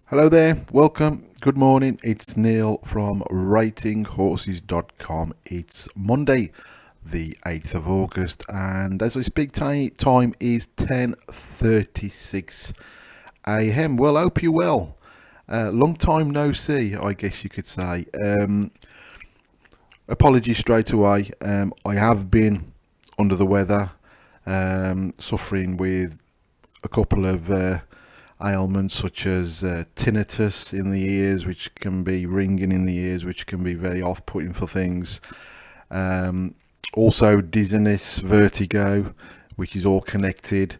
Hello there, welcome, good morning, it's Neil from ratinghorses.com. It's Monday the 8th of August and as I speak time is 10:36 a.m. Well, I hope you're well. Long time no see, I guess you could say. Apologies straight away. I have been under the weather, suffering with a couple of ailments such as tinnitus in the ears, which can be ringing in the ears, which can be very off-putting for things. Also dizziness, vertigo, which is all connected.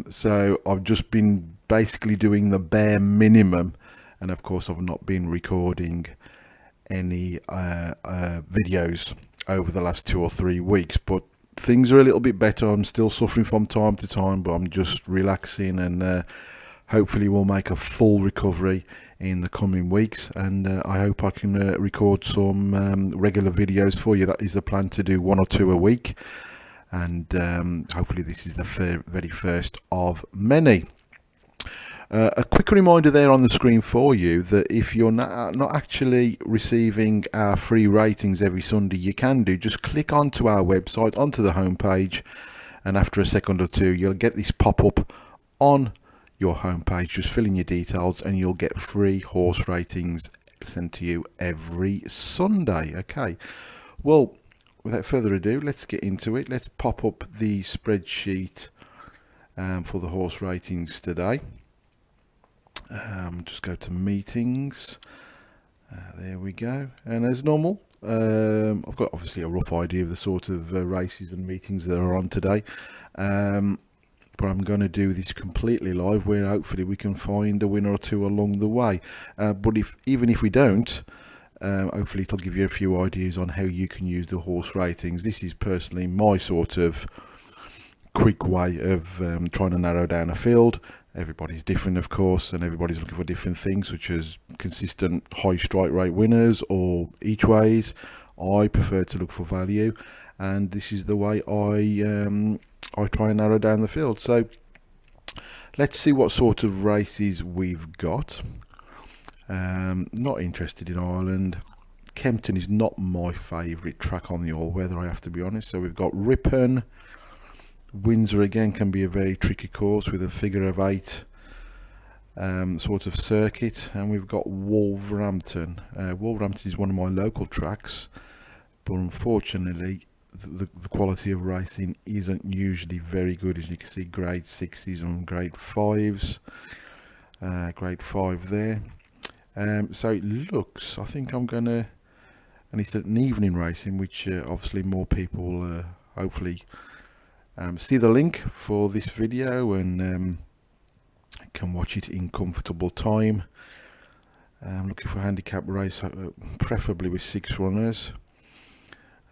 So I've just been basically doing the bare minimum, and of course I've not been recording any videos over the last 2 or 3 weeks, but things are a little bit better. I'm still suffering from time to time, but I'm just relaxing and hopefully we'll make a full recovery in the coming weeks, and I hope I can record some regular videos for you. That is the plan, to do 1 or 2 a week, and hopefully this is the very first of many. A quick reminder there on the screen for you that if you're not actually receiving our free ratings every Sunday, you can do. Just click onto our website, onto the homepage, and after a second or two you'll get this pop-up on your homepage. Just fill in your details and you'll get free horse ratings sent to you every Sunday. Okay, well, without further ado, let's get into it. Let's pop up the spreadsheet for the horse ratings today. Just go to meetings. There we go. And as normal, I've got obviously a rough idea of the sort of races and meetings that are on today. But I'm going to do this completely live, where hopefully we can find a winner or two along the way. But even if we don't, hopefully it'll give you a few ideas on how you can use the horse ratings. This is personally my sort of quick way of trying to narrow down a field. Everybody's different, of course, and everybody's looking for different things, such as consistent high strike rate winners or each ways. I prefer to look for value, and this is the way I try and narrow down the field. So let's see what sort of races we've got. Not interested in Ireland. Kempton is not my favourite track on the all-weather, I have to be honest. So we've got Ripon. Windsor again can be a very tricky course with a figure of 8 sort of circuit, and we've got Wolverhampton. Wolverhampton is one of my local tracks, but unfortunately the quality of racing isn't usually very good. As you can see, grade 6s and grade 5s. Grade 5 there. So it looks, I think I'm gonna, and it's an evening racing, which obviously more people hopefully see the link for this video and can watch it in comfortable time. I'm looking for a handicap race, preferably with 6 runners,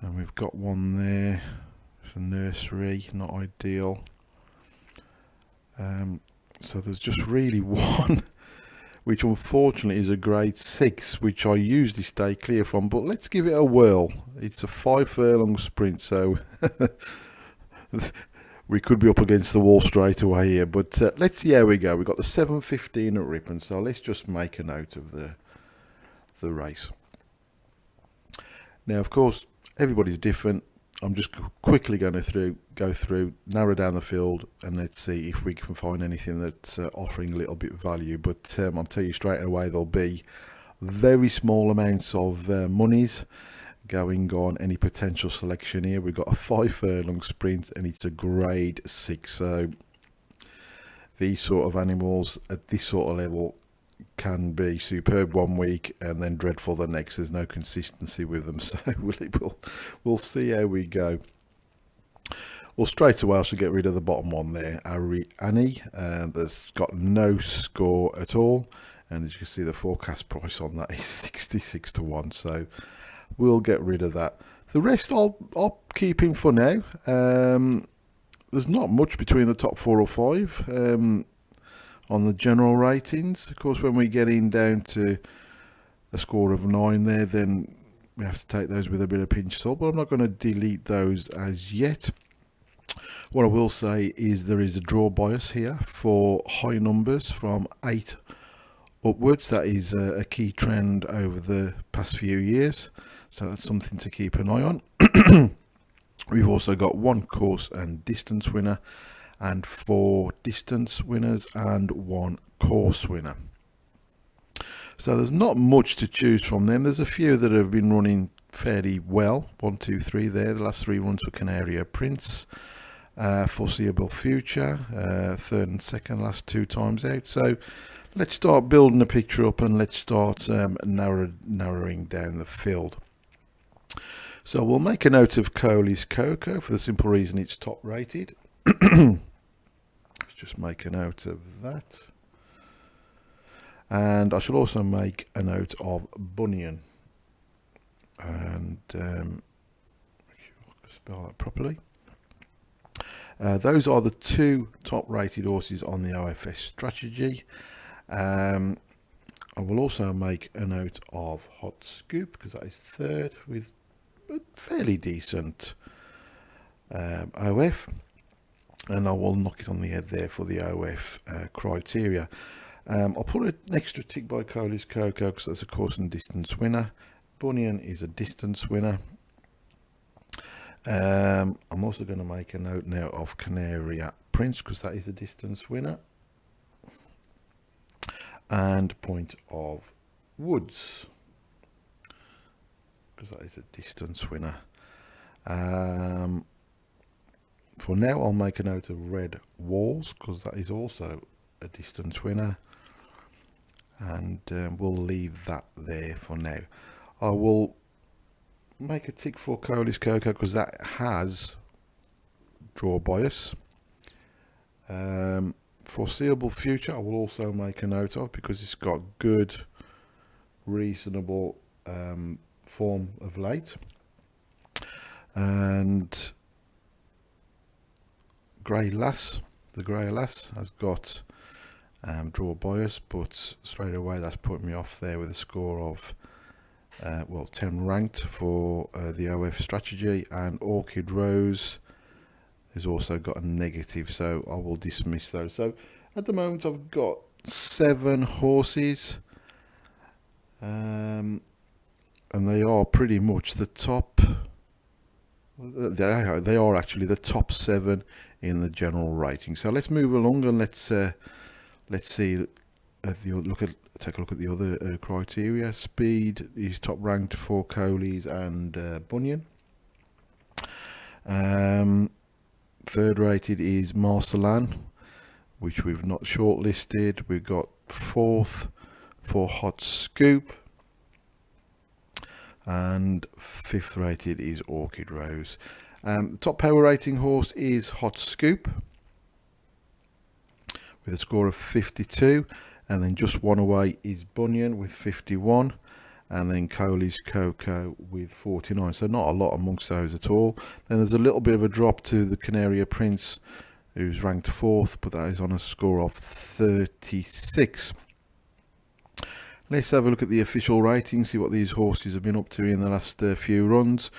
and we've got one there. It's a nursery, not ideal. So there's just really one, which unfortunately is a grade 6, which I usually stay clear from, but let's give it a whirl. It's a 5 furlong sprint, so we could be up against the wall straight away here, but let's see how we go. We've got the 7:15 at Ripon, so let's just make a note of the race. Now, of course, everybody's different. I'm just quickly going to go through, narrow down the field, and let's see if we can find anything that's offering a little bit of value. But I'll tell you straight away, there'll be very small amounts of monies going on any potential selection here. We've got a 5 furlong sprint and it's a grade 6, so these sort of animals at this sort of level can be superb one week and then dreadful the next. There's no consistency with them, so we'll see how we go. Well, straight away I should get rid of the bottom one there, Ariane. There's got no score at all, and as you can see the forecast price on that is 66 to 1, so we'll get rid of that. The rest I'll keep in for now. There's not much between the top 4 or 5 on the general ratings. Of course, when we get in down to a score of 9 there, then we have to take those with a bit of pinch of salt, but I'm not going to delete those as yet. What I will say is there is a draw bias here for high numbers from 8 upwards. That is a key trend over the past few years, so that's something to keep an eye on. We've also got 1 course and distance winner, and 4 distance winners and 1 course winner. So there's not much to choose from them. There's a few that have been running fairly well. 1, 2, 3 there. The last 3 runs for Canario Prince. Foreseeable Future, 3rd and 2nd, last 2 times out. So let's start building a picture up, and let's start narrowing down the field. So we'll make a note of Coley's Cocoa for the simple reason it's top rated. Let's just make a note of that. And I shall also make a note of Bunyan. And spell that properly. Those are the 2 top rated horses on the OFS strategy. I will also make a note of Hot Scoop, because that is 3rd with a fairly decent OF, and I will knock it on the head there for the OF criteria. I'll put an extra tick by Coley's Cocoa because that's a course and distance winner. Bunyan is a distance winner. I'm also going to make a note now of Canaria Prince because that is a distance winner. And Point of Woods because that is a distance winner. For now, I'll make a note of Red Walls because that is also a distance winner, and we'll leave that there for now. I will make a tick for Coley's Cocoa because that has draw bias. Foreseeable Future I will also make a note of because it's got good, reasonable form of late. And Grey Lass, the Grey Lass has got draw bias, but straight away that's put me off there with a score of 10 ranked for the OF strategy. And Orchid Rose has also got a negative, so I will dismiss those. So at the moment I've got 7 horses, and they are pretty much the top. They are actually the top 7 in the general rating. So let's move along and let's see take a look at the other criteria. Speed is top ranked for Coley's and Bunyan. 3rd rated is Marcelan, which we've not shortlisted. We've got 4th for Hot Scoop, and 5th rated is Orchid Rose. The top power rating horse is Hot Scoop with a score of 52, and then just one away is Bunyan with 51, and then Coley's Cocoa with 49. So not a lot amongst those at all. Then there's a little bit of a drop to the Canaria Prince, who's ranked 4th, but that is on a score of 36. Let's have a look at the official rating, see what these horses have been up to in the last few runs.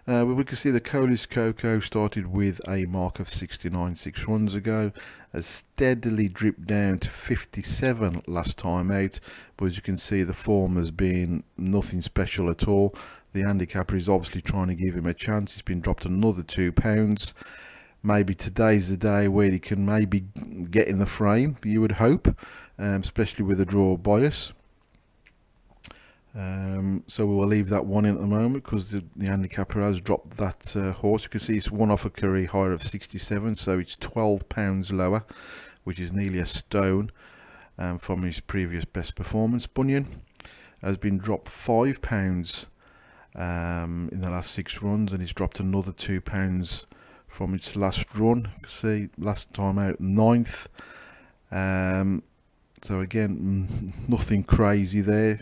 We can see the Coley's Cocoa started with a mark of 69 6 runs ago, has steadily dripped down to 57 last time out, but as you can see the form has been nothing special at all. The handicapper is obviously trying to give him a chance. He's been dropped another £2. Maybe today's the day where he can maybe get in the frame, you would hope, especially with a draw bias. So we will leave that one in at the moment because the handicapper has dropped that horse. You can see it's one off a career high of 67, so it's £12 lower, which is nearly a stone from his previous best performance. Bunyan has been dropped £5 in the last 6 runs, and he's dropped another £2 from its last run. You can see last time out 9th. So again, nothing crazy there.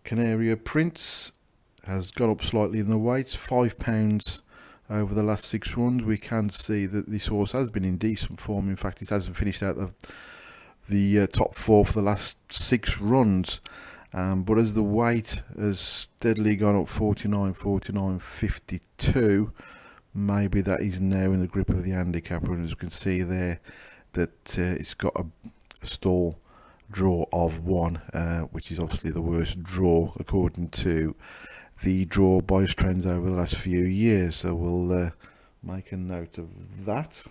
Canaria Prince has gone up slightly in the weights, £5 over the last 6 runs. We can see that this horse has been in decent form. In fact, it hasn't finished out of the top 4 for the last 6 runs. But as the weight has steadily gone up 49, 49, 52, maybe that is now in the grip of the handicapper. And as you can see there, that it's got a stall draw of 1, which is obviously the worst draw according to the draw bias trends over the last few years. So we'll make a note of that.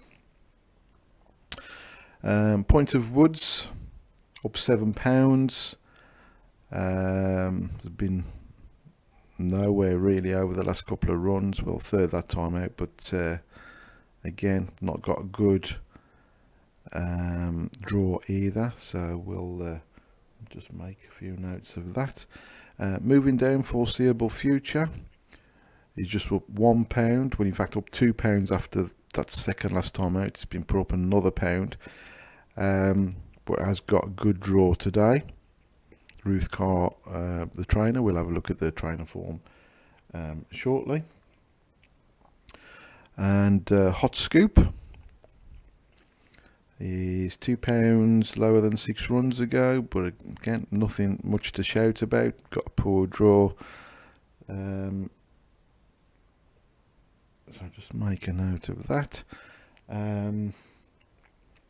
Point of Woods up £7. There's been nowhere really over the last couple of runs. Well, third that time out, but again, not got a good draw either. So we'll just make a few notes of that. Moving down, Foreseeable Future is just up £1, when in fact up £2 after that second last time out. It's been put up another £1, but has got a good draw today. Ruth Carr, the trainer. We'll have a look at the trainer form shortly. And Hot Scoop is £2 lower than 6 runs ago, but again, nothing much to shout about. Got a poor draw. So just make a note of that. And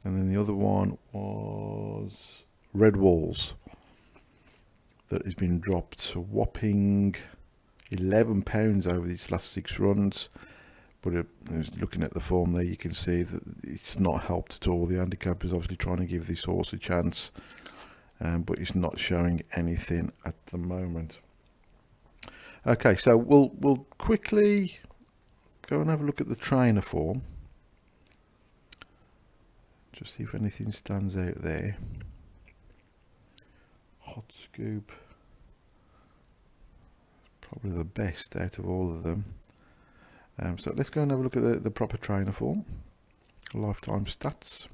then the other one was Red Walls, that has been dropped a whopping £11 over these last 6 runs. But looking at the form there, you can see that it's not helped at all. The handicap is obviously trying to give this horse a chance, but it's not showing anything at the moment. Okay, so we'll quickly go and have a look at the trainer form, just see if anything stands out there. Hot Scoop, probably the best out of all of them. So let's go and have a look at the proper trainer form, lifetime stats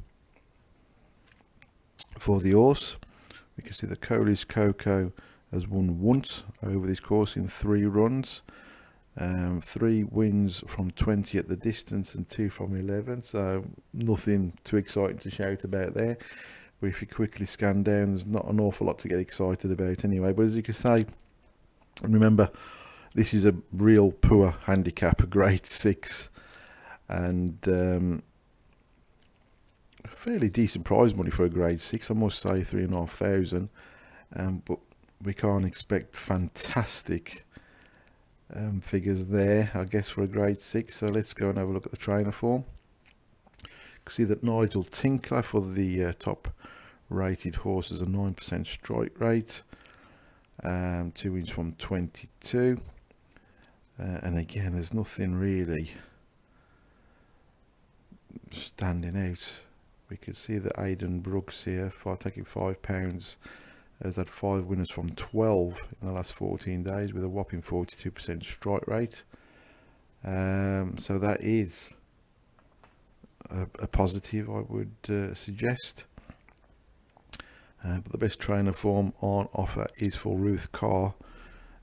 for the horse. We can see that Coley's Coco has won once over this course in 3 runs. 3 wins from 20 at the distance and 2 from 11, so nothing too exciting to shout about there. But if you quickly scan down, there's not an awful lot to get excited about anyway. But as you can say, and remember, this is a real poor handicap, a grade 6, and fairly decent prize money for a grade 6. I must say, 3,500. But we can't expect fantastic figures there, I guess, for a grade 6. So let's go and have a look at the trainer form. You can see that Nigel Tinkler for the top rated horse has a 9% strike rate, 2 wins from 22. And again, there's nothing really standing out. We can see that Aidan Brooks here, for taking £5, has had 5 winners from 12 in the last 14 days with a whopping 42% strike rate. So that is a positive, I would suggest. But the best trainer form on offer is for Ruth Carr,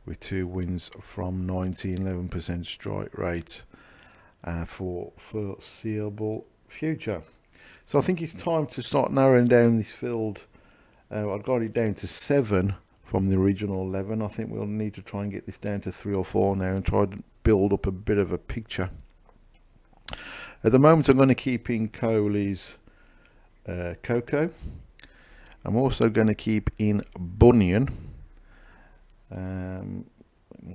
with 2 wins from 11% strike rate for Foreseeable Future. So I think it's time to start narrowing down this field. I've got it down to 7 from the original 11. I think we'll need to try and get this down to 3 or 4 now and try to build up a bit of a picture. At the moment, I'm going to keep in Coley's Coco. I'm also going to keep in Bunyan. I'll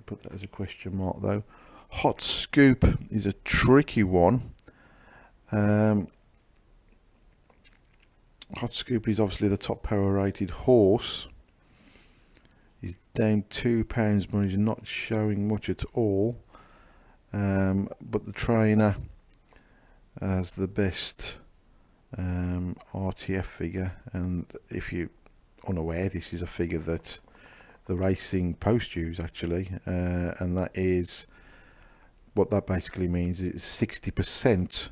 put that as a question mark though. Hot Scoop is a tricky one. Hot Scoop is obviously the top power rated horse. He's down £2, but he's not showing much at all. But the trainer has the best RTF figure, and if you're unaware, this is a figure that the Racing Post use actually, and that is, what that basically means is 60%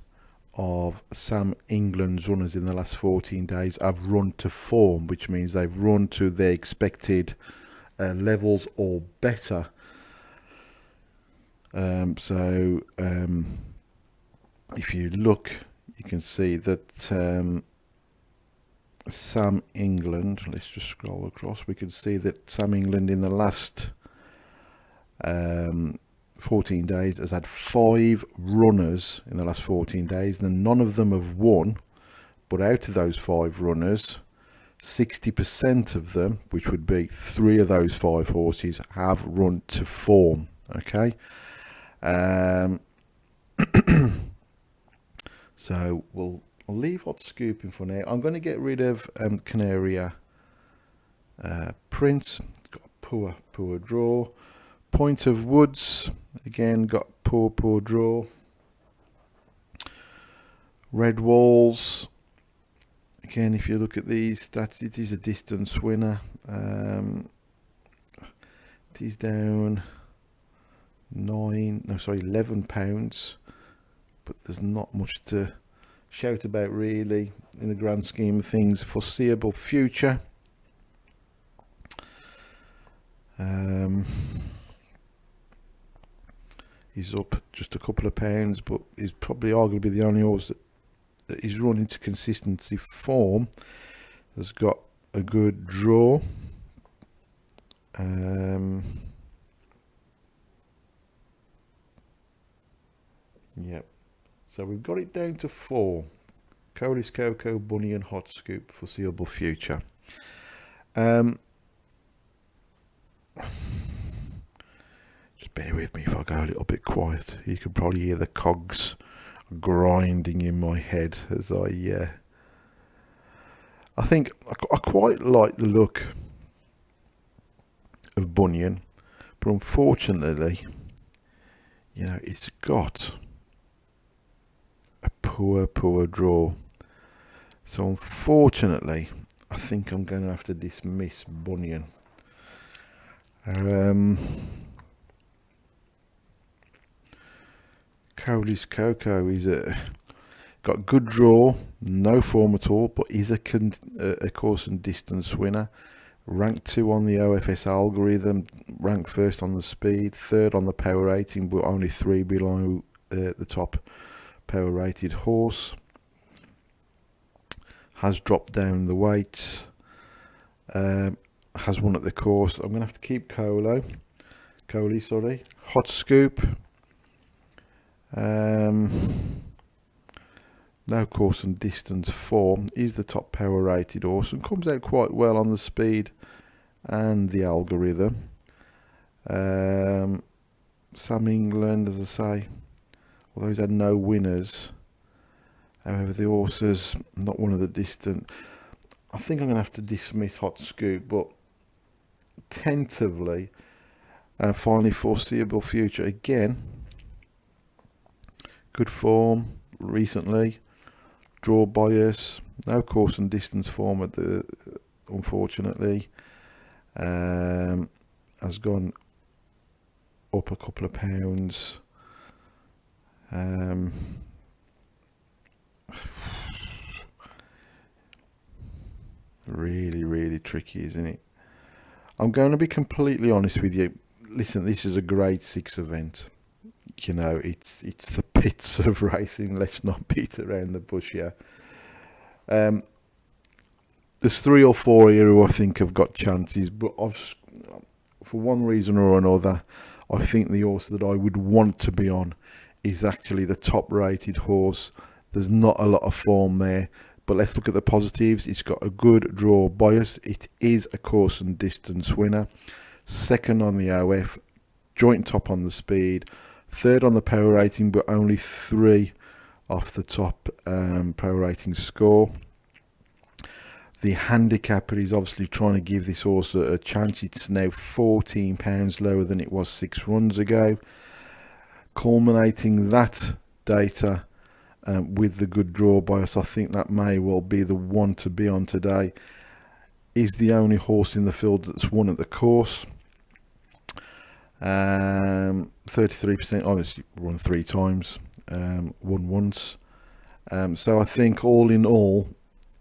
of Sam England's runners in the last 14 days have run to form, which means they've run to their expected levels or better. If you look, you can see that Sam England, let's just scroll across, we can see that Sam England in the last 14 days has had 5 runners in the last 14 days, and none of them have won. But out of those 5 runners, 60% of them, which would be 3 of those 5 horses, have run to form. Okay, so I'll leave Hot Scooping for now. I'm going to get rid of Canaria Prince. Got a poor draw. Point of Woods, again got poor draw. Red Walls, again, if you look at these stats, it is a distance winner. It is down 11 pounds, but there's not much to shout about really in the grand scheme of things. Foreseeable Future, he's up just a couple of pounds, but he's probably arguably the only horse that is running to consistency form. Has got a good draw. Yep. So we've got it down to 4. Colis Coco, Bunny and Hot Scoop, Foreseeable Future. Just bear with me if I go a little bit quiet. You can probably hear the cogs grinding in my head as I think I quite like the look of Bunyan, but unfortunately, it's got a poor draw. So unfortunately, I think I'm going to have to dismiss Bunyan. Colis Coco is got good draw, no form at all, but is a course and distance winner. Ranked 2 on the OFS algorithm, ranked 1st on the speed, 3rd on the power rating, but only 3 below the top power rated horse. Has dropped down the weights, has won at the course. I'm going to have to keep Colis. Hot Scoop. No course and distance form, is the top power rated horse and comes out quite well on the speed and the algorithm. Sam England, as I say, although he's had no winners, however the horse is not one of the distant. I think I'm going to have to dismiss Hot Scoop, but tentatively, finally Foreseeable Future again. Good form recently, draw bias, no course and distance form at the unfortunately. Has gone up a couple of pounds. Really tricky, isn't it? I'm going to be completely honest with you. Listen, this is a grade 6 event. It's the pits of racing. Let's not beat around the bush here. There's 3 or 4 here who I think have got chances, but for one reason or another, I think the horse that I would want to be on is actually the top rated horse. There's not a lot of form there, but let's look at the positives. It's got a good draw bias. It is a course and distance winner. 2nd on the OF, joint top on the speed. 3rd on the power rating, but only 3 off the top power rating score. The handicapper is obviously trying to give this horse a chance. It's now £14 lower than it was 6 runs ago. Culminating that data with the good draw bias, I think that may well be the one to be on today. Is the only horse in the field that's won at the course. 33%, obviously run 3 times, won once. So I think all in all,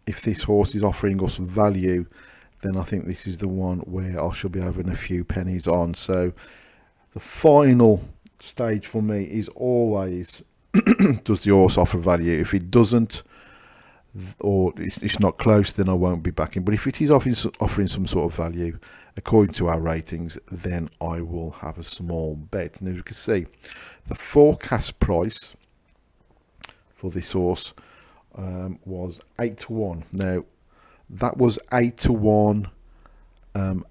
if this horse is offering us value, then I think this is the one where I shall be having a few pennies on. So the final stage for me is always, does the horse offer value? If it doesn't, or it's not close, then I won't be backing. But if it is offering some sort of value according to our ratings, then I will have a small bet. And as you can see, the forecast price for this horse was 8 to 1. Now that was 8-1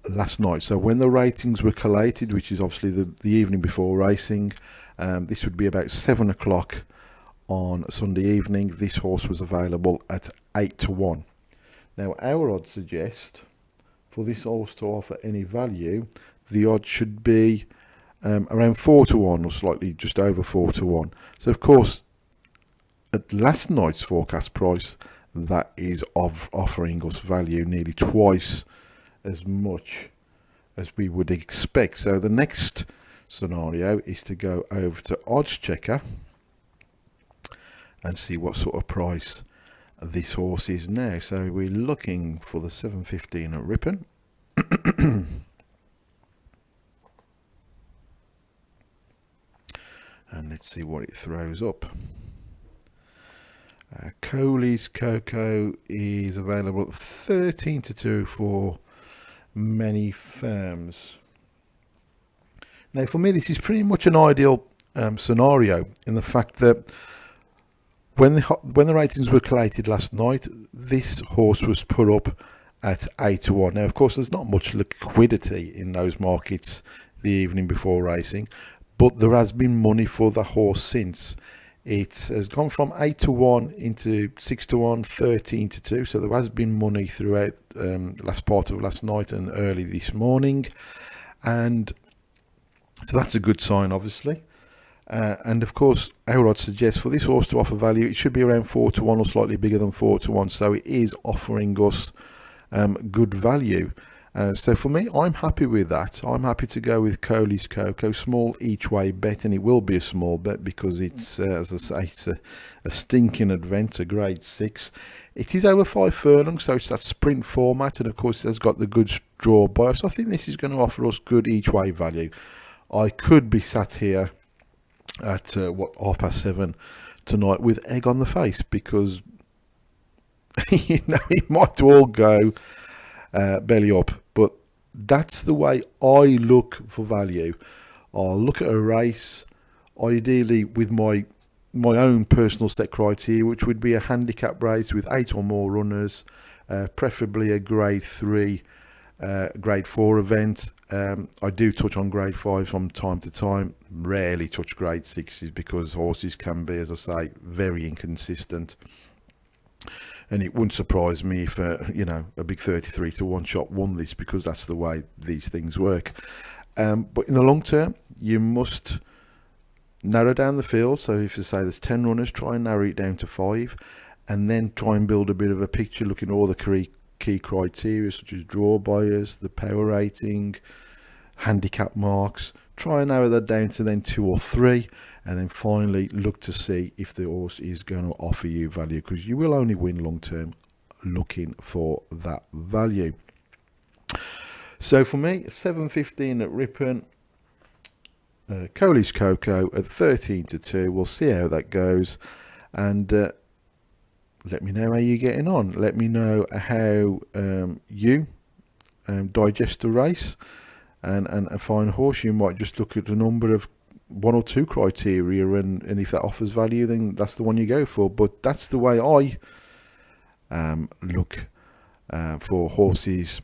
last night. So when the ratings were collated, which is obviously the evening before racing, this would be about 7 o'clock on Sunday evening. This horse was available at 8-1. Now our odds suggest for this horse to offer any value, the odds should be around 4-1 or slightly just over 4-1. So of course, at last night's forecast price, that is offering us value nearly twice as much as we would expect. So the next scenario is to go over to Odds Checker and see what sort of price this horse is now. So we're looking for the 7:15 at Ripon. And let's see what it throws up. Coley's Coco is available at 13-2 for many firms. Now for me, this is pretty much an ideal scenario in the fact that when the ratings were collated last night, this horse was put up at 8-1. Now, of course, there's not much liquidity in those markets the evening before racing, but there has been money for the horse since. It has gone from 8-1 into 6-1, 13-2. So there has been money throughout the last part of last night and early this morning, and so that's a good sign, obviously. And of course, our odds suggest for this horse to offer value, it should be around 4-1 or slightly bigger than 4-1. So it is offering us good value. So for me, I'm happy with that. I'm happy to go with Coley's Coco, small each way bet, and it will be a small bet because it's, as I say, it's a stinking adventure, grade 6. It is over 5 furlongs, so it's that sprint format, and of course it has got the good draw bias. So I think this is going to offer us good each way value. I could be sat here at 7:30 tonight with egg on the face because it might all go belly up, but that's the way I look for value. I'll look at a race ideally with my own personal set criteria, which would be a handicap race with 8 or more runners, preferably a grade 3, grade 4 event. I do touch on grade 5 from time to time, rarely touch grade 6s because horses can be, as I say, very inconsistent. And it wouldn't surprise me if a big 33-1 shot won this, because that's the way these things work. But in the long term, you must narrow down the field. So if you say there's 10 runners, try and narrow it down to 5, and then try and build a bit of a picture looking at all the key criteria such as draw bias, the power rating, handicap marks. Try and narrow that down to then 2 or 3, and then finally look to see if the horse is going to offer you value, because you will only win long term looking for that value. So for me, 7:15 at Ripon, Coley's Coco at 13-2. We'll see how that goes, and let me know how you're getting on. Let me know how you digest the race and find a horse. You might just look at a number of 1 or 2 criteria, and if that offers value, then that's the one you go for. But that's the way I look for horses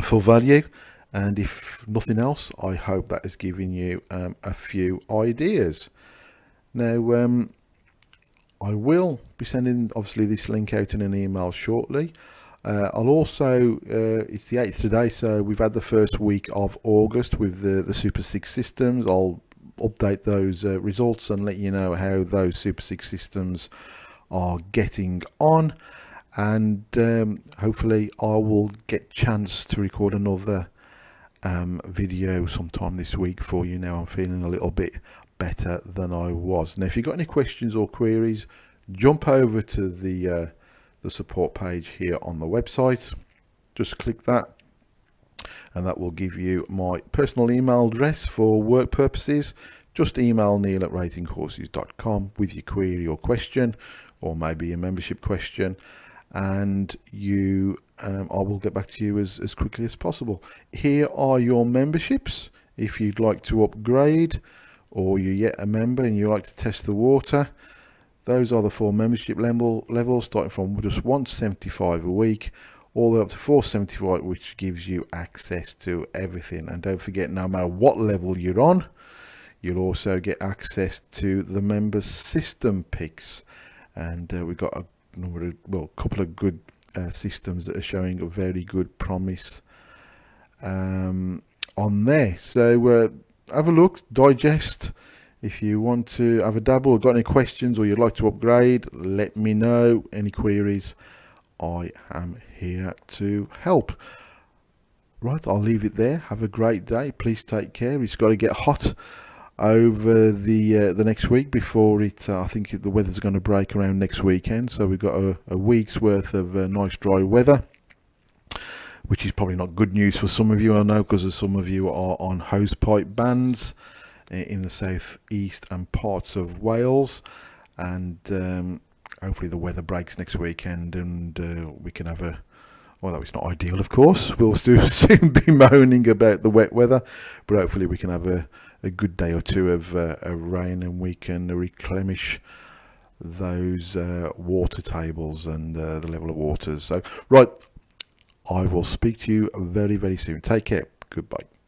for value. And if nothing else, I hope that has given you a few ideas. Now, I will be sending obviously this link out in an email shortly. I'll also, it's the 8th today, so we've had the first week of August with the Super 6 systems. I'll update those results and let you know how those Super 6 systems are getting on. And hopefully I will get chance to record another video sometime this week for you. Now I'm feeling a little bit better than I was. Now if you've got any questions or queries, jump over to the support page here on the website. Just click that, and that will give you my personal email address for work purposes. Just email neil@ratinghorses.com with your query or question, or maybe a membership question, and I will get back to you as quickly as possible. Here are your memberships. If you'd like to upgrade, or you're yet a member and you like to test the water, those are the 4 membership levels, starting from just $1.75 a week all the way up to $4.75, which gives you access to everything. And don't forget, no matter what level you're on, you'll also get access to the members system picks. And we've got a couple of good systems that are showing a very good promise on there. So have a look, digest. If you want to have a dabble or got any questions, or you'd like to upgrade, let me know. Any queries, I am here to help. Right, I'll leave it there. Have a great day. Please take care. It's got to get hot over the next week before it. I think the weather's going to break around next weekend. So we've got a week's worth of nice dry weather, which is probably not good news for some of you, I know, because some of you are on hosepipe bans in the southeast and parts of Wales. And hopefully the weather breaks next weekend and we can have although it's not ideal, of course, we'll still soon be moaning about the wet weather, but hopefully we can have a good day or two of rain, and we can replenish those water tables and the level of waters. So, right, I will speak to you very, very soon. Take care. Goodbye.